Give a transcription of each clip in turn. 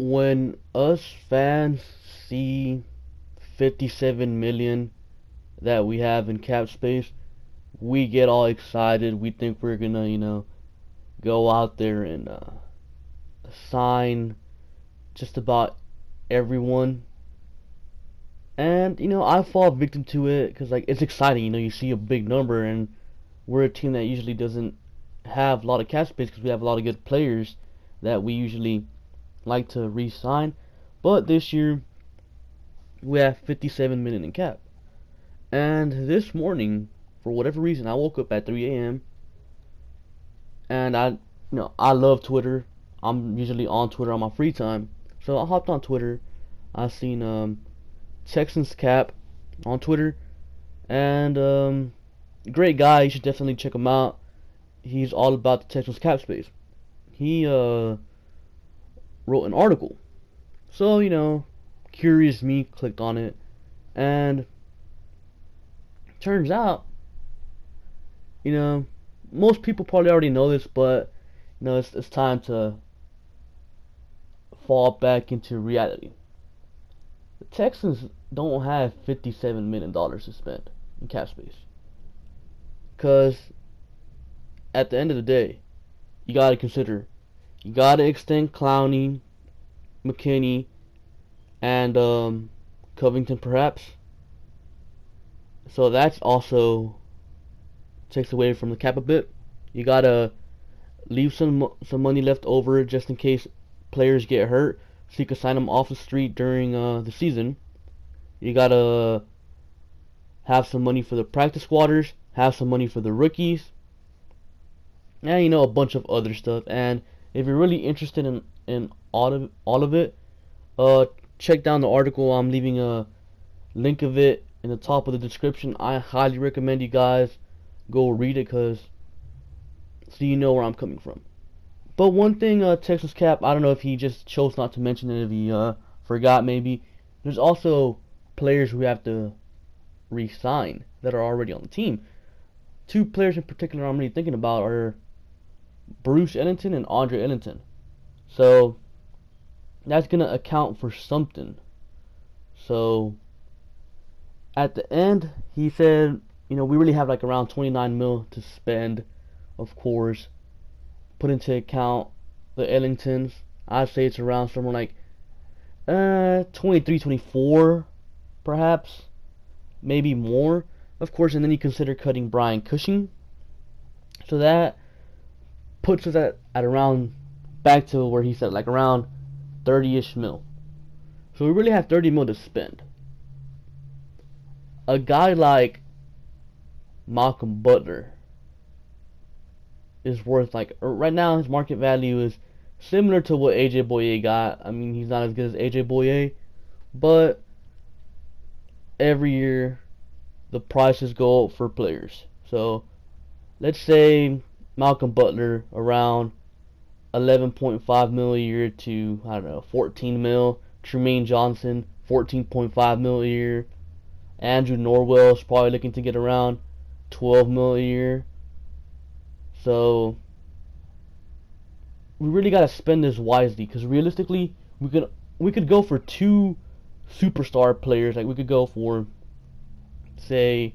when us fans see 57 million that we have in cap space, we get all excited. We think we're gonna, go out there and sign just about everyone. And I fall victim to it because like it's exciting. You see a big number, and we're a team that usually doesn't have a lot of cap space because we have a lot of good players that we usually like to re-sign. But this year we have 57 million in cap. And this morning, for whatever reason, I woke up at 3 a.m. and I love Twitter. I'm usually on Twitter on my free time, so I hopped on Twitter. I seen Texans Cap on Twitter, and great guy. You should definitely check him out. He's all about the Texans Cap Space. He wrote an article, so curious me clicked on it, and turns out, most people probably already know this, but it's time to fall back into reality. The Texans don't have $57 million to spend in cap space. Because at the end of the day, you got to consider, you got to extend Clowney, McKinney, and Covington perhaps. So that's also takes away from the cap a bit. You got to leave some money left over just in case players get hurt, so you can sign them off the street during the season. You gotta have some money for the practice squatters, have some money for the rookies, and a bunch of other stuff. And if you're really interested in all of it, check down the article. I'm leaving a link of it in the top of the description. I highly recommend you guys go read it, so you know where I'm coming from. But one thing, Texas Cap, I don't know if he just chose not to mention it, if he forgot maybe. There's also players who have to re-sign that are already on the team. Two players in particular I'm really thinking about are Bruce Ellington and Andre Ellington. So that's going to account for something. So at the end, he said, we really have like around 29 mil to spend, of course. Put into account the Ellingtons, I'd say it's around somewhere like 23, 24, perhaps, maybe more, of course. And then you consider cutting Brian Cushing, so that puts us at around back to where he said, like around 30-ish mil. So we really have 30 mil to spend. A guy like Malcolm Butler is worth, like, right now his market value is similar to what AJ Boye got. I mean, he's not as good as AJ Boye, but every year the prices go up for players. So let's say Malcolm Butler around 11.5 mil a year to, I don't know, 14 mil. Tremaine Johnson 14.5 mil a year. Andrew Norwell is probably looking to get around 12 mil a year. So we really gotta spend this wisely, because realistically, we could go for two superstar players. Like we could go for, say,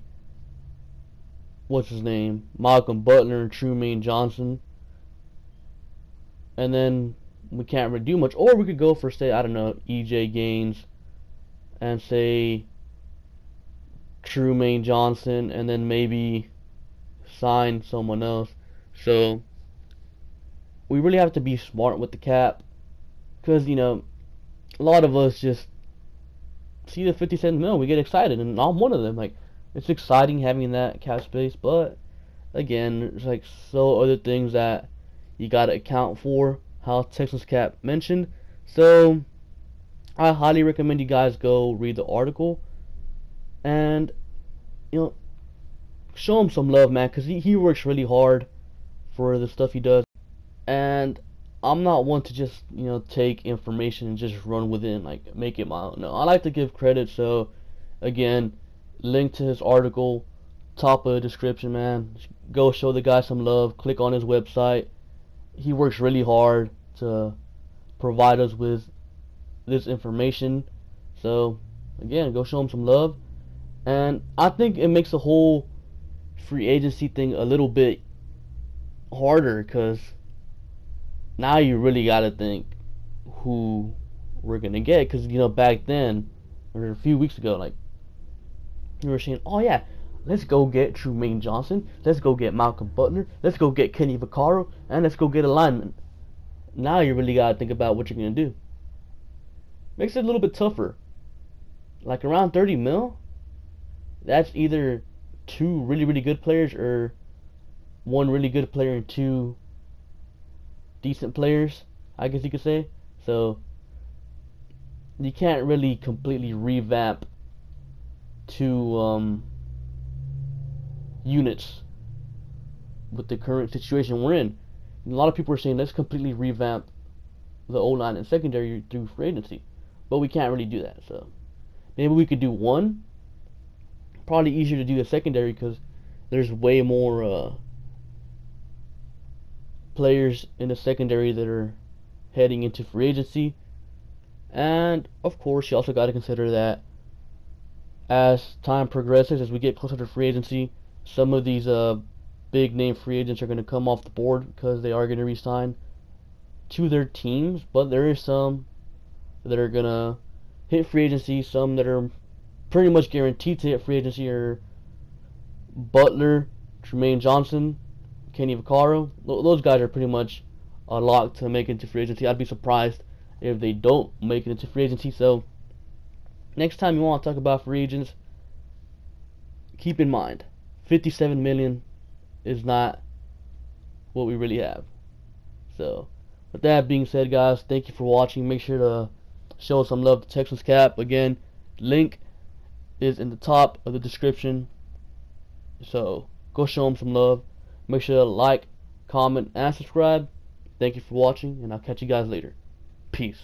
what's his name, Malcolm Butler and Tremaine Johnson, and then we can't really do much. Or we could go for, say, I don't know, EJ Gaines and say Tremaine Johnson, and then maybe sign someone else. So we really have to be smart with the cap, because a lot of us just see the 57 mil, we get excited, and I'm one of them. Like, it's exciting having that cap space, but again, there's like so other things that you gotta account for, how Texans Cap mentioned. So I highly recommend you guys go read the article and show him some love, man, because he works really hard for the stuff he does. And I'm not one to just take information and just run with it and like make it my own. No, I like to give credit. So again, link to his article, top of the description, man. Go show the guy some love. Click on his website. He works really hard to provide us with this information. So again, go show them some love. And I think it makes the whole free agency thing a little bit harder, because now you really got to think who we're going to get. Because, you know, back then, or a few weeks ago, like, you were saying, oh yeah, let's go get Trumaine Johnson, let's go get Malcolm Butler, let's go get Kenny Vaccaro, and let's go get a lineman. Now you really got to think about what you're going to do. Makes it a little bit tougher. Like around 30 mil, that's either two really, really good players or one really good player and two decent players, I guess you could say. So you can't really completely revamp two units with the current situation we're in. And a lot of people are saying let's completely revamp the O-line and secondary through free agency, but we can't really do that. So maybe we could do one. Probably easier to do the secondary because there's way more players in the secondary that are heading into free agency. And of course you also got to consider that as time progresses, as we get closer to free agency, some of these big name free agents are going to come off the board because they are going to resign to their teams. But there is some that are going to hit free agency, some that are pretty much guaranteed to hit free agency are Butler, Trumaine Johnson, Kenny Vaccaro. Those guys are pretty much a lock to make it into free agency. I'd be surprised if they don't make it into free agency. So next time you want to talk about free agents, keep in mind 57 million is not what we really have. So with that being said, guys, thank you for watching. Make sure to show some love to Texans Cap. Again, link is in the top of the description, so go show them some love. Make sure to like, comment, and subscribe. Thank you for watching, and I'll catch you guys later. Peace.